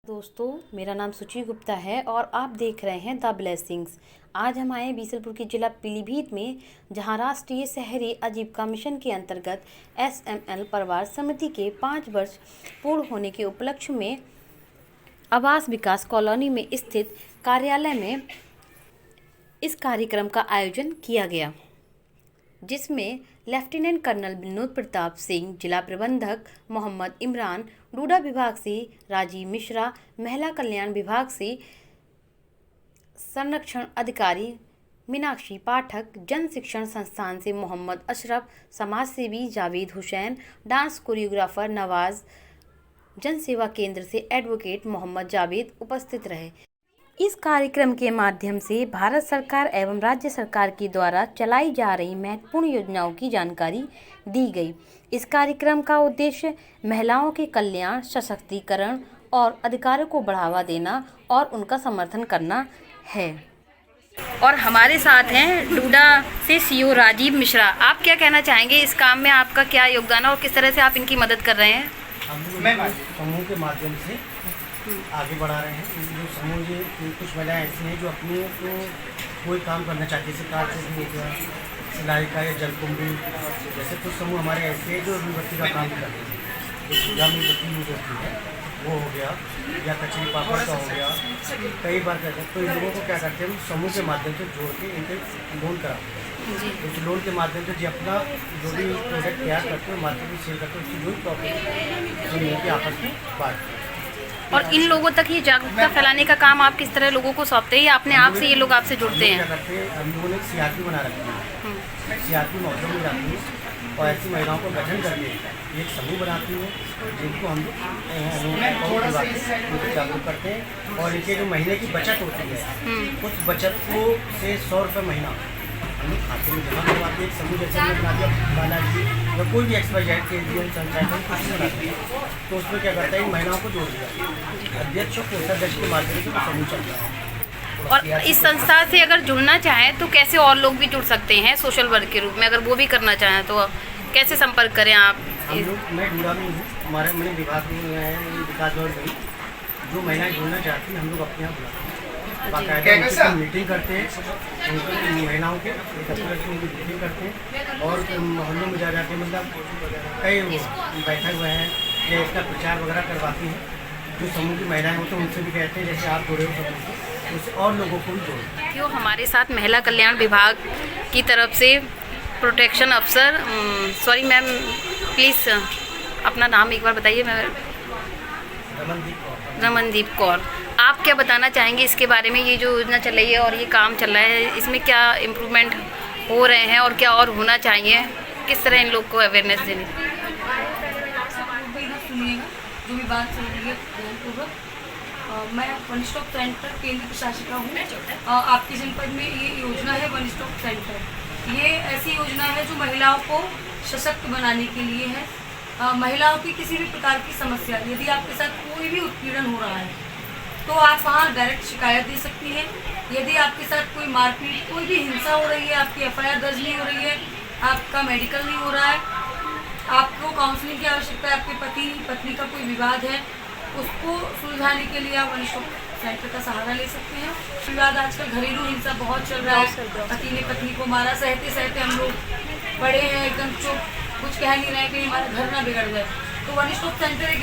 दोस्तों, मेरा नाम सुचि गुप्ता है और आप देख रहे हैं द ब्लेसिंग्स। आज हम आए बीसलपुर के जिला पीलीभीत में, जहां राष्ट्रीय शहरी आजीविका मिशन के अंतर्गत SML परिवार समिति के 5 वर्ष पूर्ण होने के उपलक्ष्य में आवास विकास कॉलोनी में स्थित कार्यालय में इस कार्यक्रम का आयोजन किया गया, जिसमें लेफ्टिनेंट कर्नल विनोद प्रताप सिंह, जिला प्रबंधक मोहम्मद इमरान, डूडा विभाग से राजीव मिश्रा, महिला कल्याण विभाग से संरक्षण अधिकारी मीनाक्षी पाठक, जन शिक्षण संस्थान से मोहम्मद अशरफ, समाज सेवी जावेद हुसैन, डांस कोरियोग्राफर नवाज, जन सेवा केंद्र से एडवोकेट मोहम्मद जावेद उपस्थित रहे। इस कार्यक्रम के माध्यम से भारत सरकार एवं राज्य सरकार के द्वारा चलाई जा रही महत्वपूर्ण योजनाओं की जानकारी दी गई। इस कार्यक्रम का उद्देश्य महिलाओं के कल्याण, सशक्तिकरण और अधिकारों को बढ़ावा देना और उनका समर्थन करना है। और हमारे साथ हैं डूडा से CEO राजीव मिश्रा। आप क्या कहना चाहेंगे, इस काम में आपका क्या योगदान है और किस तरह से आप इनकी मदद कर रहे हैं? हम समूह के माध्यम से आगे बढ़ा रहे हैं। जो समूह ये कुछ महिलाएं ऐसी हैं जो अपने को कोई काम करना चाहती है, जैसे कार चोरी हो गया, सिलाई का या जलकुंभी, जैसे कुछ समूह हमारे ऐसे हैं जो अगरबत्ती का काम भी करते हैं, जो पूजा में बत्ती यूज होती है वो हो गया, या कचरी पापड़ का हो गया। कई बार कहते हैं तो इन लोगों को क्या करते हैं, हम समूह के माध्यम से जोड़ के इनके लोन कराते हैं। उस लोन के माध्यम से जो अपना जो भी प्रोडक्ट तैयार करते हैं, मार्केट में सेल करते हैं, उसकी जो भी प्रॉफिट जो मिलती है आपस में बांटते हैं। और इन लोगों तक ये जागरूकता फैलाने का काम आप किस तरह लोगों को सौंपते हैं या अपने आप से ये लोग आपसे जुड़ते हैं? क्या करते हैं, हम लोगों ने CRP बना रखी है। CRP मौसम में जाती है और ऐसी महिलाओं को गठन करके एक समूह बनाती है, जिनको हम जागरूक करते हैं। और इनके जो महीने की बचत होती है, उस बचत को से 100 रुपये महीना हम लोग खाते में जमा करवाते हैं। एक समूह जैसे हमने बना दिया बालाजी या कोई भी XYZ के लिए संचायक कुछ बनाते हैं, तो उसमें क्या करता है, इन महिलाओं को जोड़ दिया अध्यक्ष और कोषाध्यक्ष के माध्यम से समूह चलता है। और इस संस्था से अगर जुड़ना चाहें तो कैसे और लोग भी जुड़ सकते हैं सोशल वर्क के रूप में? अगर वो भी करना चाहें तो कैसे संपर्क करें आप? हम लोग, मैं डूडा में हूँ, हमारे मैंने विभाग में है विकास भवन में, जो महिलाएं जुड़ना चाहती हैं हम लोग अपने यहाँ बुलाते हैं, बाकायदा मीटिंग करते हैं, उनकी महिलाओं के उनकी मीटिंग करते हैं और मोहल्लों में जा जाके मतलब कई बैठे हुए हैं या इसका प्रचार वगैरह करवाती हैं। जो समूह की महिलाएं होती हैं उनसे भी कहते हैं, जैसे आप जुड़े हो समूह से, उससे और लोगों को भी जोड़ें। क्यों हमारे साथ महिला कल्याण विभाग की तरफ से प्रोटेक्शन अफसर, सॉरी मैम, प्लीज़ अपना नाम एक बार बताइए। मैं रमनदीप कौर। आप क्या बताना चाहेंगे इसके बारे में? ये जो योजना चल रही है और ये काम चल रहा है, इसमें क्या इम्प्रूवमेंट हो रहे हैं और क्या और होना चाहिए? किस तरह इन लोग को अवेयरनेस देनी? जो भी बात चल रही है पूर्वक, मैं वन स्टॉप सेंटर केंद्र प्रशासिका हूँ। आपके जनपद में ये योजना है वन स्टॉप सेंटर। ये ऐसी योजना है जो महिलाओं को सशक्त बनाने के लिए है। महिलाओं की किसी भी प्रकार की समस्या, यदि आपके साथ कोई भी उत्पीड़न हो रहा है तो आप वहाँ डायरेक्ट शिकायत दे सकती हैं। यदि आपके साथ कोई मारपीट, कोई भी हिंसा हो रही है, आपकी FIR दर्ज नहीं हो रही है, आपका मेडिकल नहीं हो रहा है, आपको काउंसलिंग की आवश्यकता है, आपके पति पत्नी का कोई विवाद है, उसको सुलझाने के लिए आप वन स्टॉप सेंटर का सहारा ले सकते हैं। विवाद आजकल घरेलू हिंसा बहुत चल रहा है, पति ने पत्नी को मारा, सहते सहते हम लोग बड़े हैं एकदम चुप, कुछ कह नहीं रहे कि हमारा घर ना बिगड़ जाए। तो वन स्टॉप सेंटर एक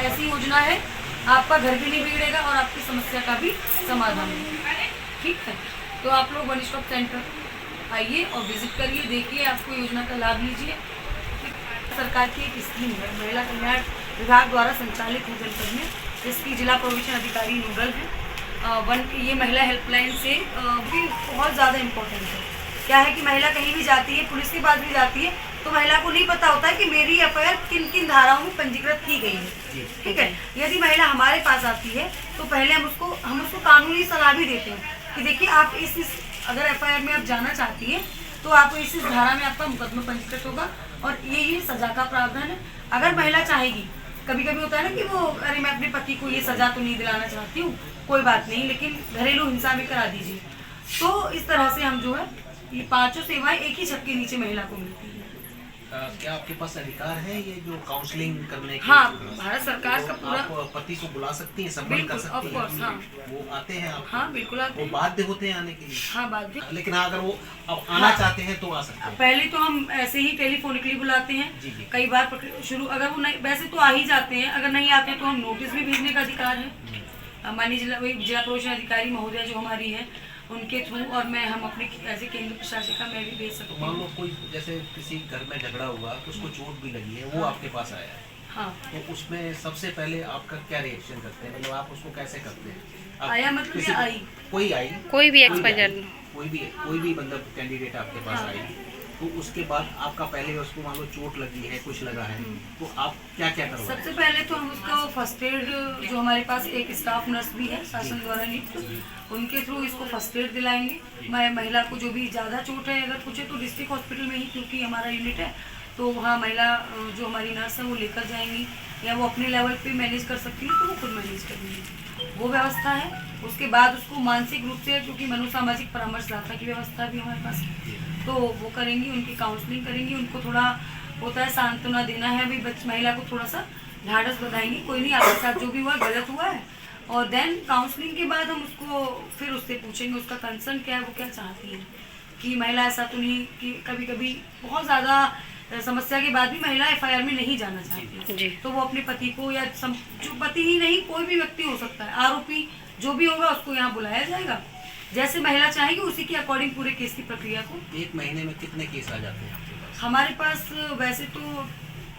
ऐसी योजना है, आपका घर भी नहीं बिगड़ेगा और आपकी समस्या का भी समाधान होगा। ठीक है, तो आप लोग वन स्टॉप सेंटर आइए और विजिट करिए, देखिए, आपको योजना का लाभ लीजिए। सरकार की एक स्कीम है, महिला कल्याण विभाग द्वारा संचालित है जनपद में, जिसकी जिला प्रोविजन अधिकारी नोडल है। ये महिला हेल्पलाइन से भी बहुत ज़्यादा इम्पोर्टेंट है। क्या है कि महिला कहीं भी जाती है, पुलिस के पास भी जाती है, तो महिला को नहीं पता होता है कि मेरी FIR किन किन धाराओं में पंजीकृत की गई है। ठीक है, यदि महिला हमारे पास आती है तो पहले हम उसको कानूनी सलाह भी देते हैं कि देखिए आप इस अगर FIR में आप जाना चाहती है तो आप इस धारा में आपका मुकदमा पंजीकृत होगा और ये सजा का प्रावधान है। अगर महिला चाहेगी, कभी कभी होता है ना कि वो, अरे मैं अपने पति को ये सजा तो नहीं दिलाना चाहती हूँ, कोई बात नहीं, लेकिन घरेलू हिंसा में करा दीजिए, तो इस तरह से हम जो है ये 5 सेवाएं एक ही छत के नीचे महिला को मिलती है। क्या आपके पास अधिकार है ये जो काउंसलिंग करने की? हाँ, भारत सरकार का पूरा। आप पति को बुला सकती हैं, संबंध कर बिल्कुल, सकती of course, हैं? हाँ। वो आते हैं आप? हाँ बिल्कुल आते वो हैं। बाध्य होते हैं आने के लिए? हाँ बात भी। लेकिन हाँ, अगर वो अब आना हाँ। चाहते हैं तो आ सकते हैं? पहले तो हम ऐसे ही टेलीफोनिकली बुलाते हैं। जी, जी। कई बार शुरू अगर वो नहीं, वैसे तो आ ही जाते हैं, अगर नहीं आते तो हम नोटिस भी भेजने का अधिकार है। माननीय जिला प्रोशन अधिकारी महोदया जो हमारी है उनके थ्रू, और मैं हम अपने ऐसे केंद्र प्रशासिका में भी भेज तो सकती मान लो हूँ। कोई जैसे किसी घर में झगड़ा हुआ, उसको चोट भी लगी है, वो आपके पास आया है, हाँ तो उसमें सबसे पहले आपका क्या रिएक्शन करते हैं? मतलब आप उसको कैसे करते हैं? आप आया मतलब किसी- या आई? कोई आई, कोई भी आई, एक्सपायर कोई भी मतलब कैंडिडेट आपके पास हाँ। आई, तो उसके बाद आपका पहले उसको मान लो चोट लगी है, कुछ लगा है, तो आप क्या क्या करवाएं? सबसे पहले तो हम उसको फर्स्ट एड, जो हमारे पास एक स्टाफ नर्स भी है शासन द्वारा नियुक्त, उनके थ्रू इसको फर्स्ट एड दिलाएंगे। मैं महिला को जो भी ज़्यादा चोट है अगर कुछ है तो डिस्ट्रिक्ट हॉस्पिटल में ही, क्योंकि हमारा यूनिट है, तो वहाँ महिला जो हमारी नर्स है वो लेकर जाएंगी, या वो अपने लेवल पे मैनेज कर सकती है तो वो खुद मैनेज करेंगी, वो व्यवस्था है। उसके बाद उसको मानसिक रूप से, क्योंकि मनोसामाजिक परामर्शदाता की व्यवस्था भी हमारे पास है, तो वो करेंगी, उनकी काउंसलिंग करेंगी, उनको थोड़ा होता है सांत्वना देना है, अभी महिला को थोड़ा सा ढाढ़स बधाएंगी, कोई नहीं आपके साथ जो भी हुआ गलत हुआ है, और देन काउंसलिंग के बाद हम उसको फिर उससे पूछेंगे उसका कंसर्न क्या है, वो क्या चाहती है। कि महिला ऐसा तो नहीं कि कभी कभी बहुत ज़्यादा समस्या के बाद भी महिला एफआईआर में नहीं जाना चाहती जी। है, तो वो अपने पति को, या जो पति ही नहीं कोई भी व्यक्ति हो सकता है, आरोपी जो भी होगा उसको यहाँ बुलाया जाएगा, जैसे महिला चाहेगी उसी के अकॉर्डिंग पूरे केस की प्रक्रिया को। एक महीने में कितने केस आ जाते हैं आपके पास? हमारे पास वैसे तो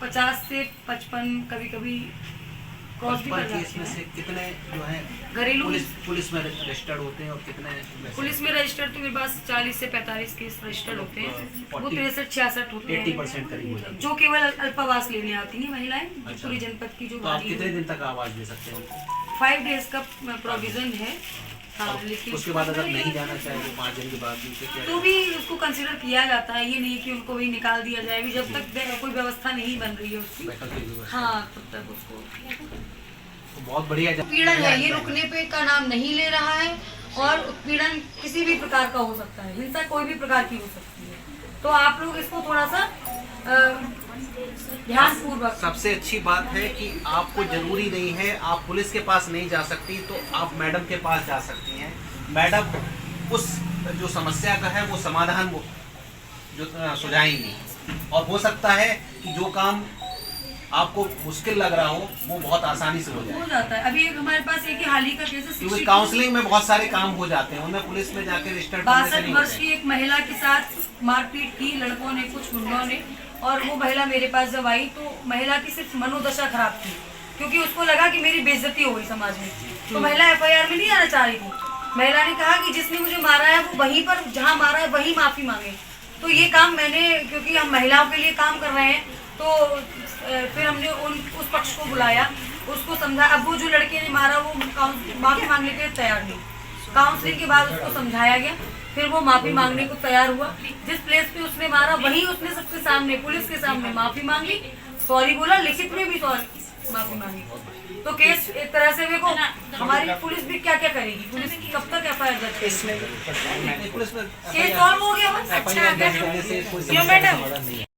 50 से 55 कभी कभी क्रॉस भी कर 55 केस जाते में से हैं। कितने जो है घरेलू पुलिस में रजिस्टर्ड होते हैं और कितने वैसे? पुलिस में रजिस्टर्ड तो मेरे पास 40 से 45 केस रजिस्टर्ड होते हैं, वो 63-66 होते हैं 80% करीब हो जाते हैं। जो केवल अल्पावास लेने आती हैं महिलाएं, अच्छा। पूरी जनपद की जो तो आप वाली कितने है। दिन तक आवाज दे सकते हैं उनको? 5 डेज का प्रोविजन है। हाँ, और लेकिन उसके बाद अगर नहीं जाना चाहे तो 5 दिन के बाद भी उसे क्या तो भी उसको कंसिडर किया जाता है, ये नहीं कि उनको भी निकाल दिया जाए, अभी जब तक कोई व्यवस्था नहीं बन रही है उसकी। वैकल्पिक व्यवस्था? हाँ, तब तक उसको तो बहुत बढ़िया उत्पीड़न है, ये रुकने पे का नाम नहीं ले रहा है, और उत्पीड़न किसी भी प्रकार का हो सकता है, हिंसा कोई भी प्रकार की हो सकती है, तो आप लोग इसको थोड़ा सा ध्यानपूर्वक। सबसे अच्छी बात है कि आपको जरूरी नहीं है, आप पुलिस के पास नहीं जा सकती तो आप मैडम के पास जा सकती हैं। मैडम उस जो समस्या का है वो समाधान वो जो सुझाएंगी, और हो सकता है कि जो काम आपको मुश्किल लग रहा हो वो बहुत आसानी से हो हो जाए, जाता है। अभी एक हमारे पास एक हाल ही का केस है, क्योंकि काउंसलिंग में बहुत सारे काम हो जाते हैं, उनमें पुलिस में जाके रजिस्टर करने से 62 नहीं वर्ष होते। की एक महिला के साथ मारपीट की लड़कों ने, कुछ गुंडों ने, और वो महिला मेरे पास जब आई तो महिला की सिर्फ मनोदशा खराब थी, क्योंकि उसको लगा कि मेरी बेइज्जती हो गई समाज में, तो महिला एफआईआर में नहीं आना चाह रही थी। महिला ने कहा कि जिसने मुझे मारा है वो वहीं पर जहाँ मारा है वहीं माफी मांगे। तो ये काम मैंने, क्योंकि हम महिलाओं के लिए काम कर रहे हैं, तो फिर हमने उस पक्ष को बुलाया, उसको समझा। अब वो जो लड़के ने मारा वो माफी मांगने के लिए तैयार नहीं, काउंसलिंग के बाद उसको समझाया गया, फिर वो माफी मांगने को तैयार हुआ। जिस प्लेस पे उसने मारा वहीं उसने सबके सामने, पुलिस के सामने माफी मांगी, सॉरी बोला, लिखित में भी सॉरी माफी मांगी। तो केस एक तरह से देखो, हमारी पुलिस भी क्या क्या करेगी, पुलिस की कब तक एफआईआर दर्ज करेगी? पुलिस में केस सॉल्व हो गया बस। FIR दर्ज करने से कोई समस्या का समाधान नहीं है।